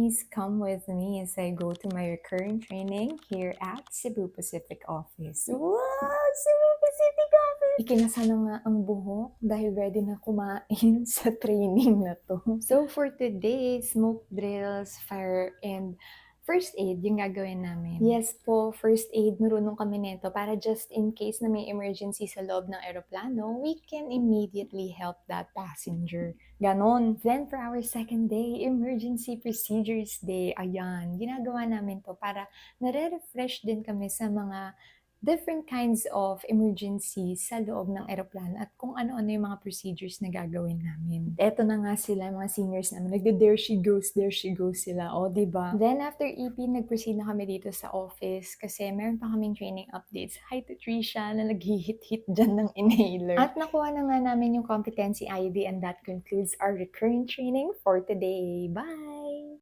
please come with me as I go to my recurrent training here at Cebu Pacific Office. Wow! Cebu Pacific Office! Ikinasa na nga ang buhok dahil ready na kumain sa training na to. So for today, smoke drills, fire, and first aid yung gagawin namin. Yes po, first aid, marunong kami nito para just in case na may emergency sa loob ng eroplano, we can immediately help that passenger. Ganon. Then for our second day, emergency procedures day, ayan, ginagawa namin to para nare-refresh din kami sa mga different kinds of emergencies sa loob ng eroplano at kung ano-ano yung mga procedures na gagawin namin. Eto na nga sila, mga seniors namin. There she goes sila. O, diba? Then after EP, nag-proceed na kami dito sa office kasi meron pa kaming training updates. Hi to Trisha na nag-hit-hit dyan ng inhaler. At nakuha na nga namin yung competency ID and that concludes our recurrent training for today. Bye!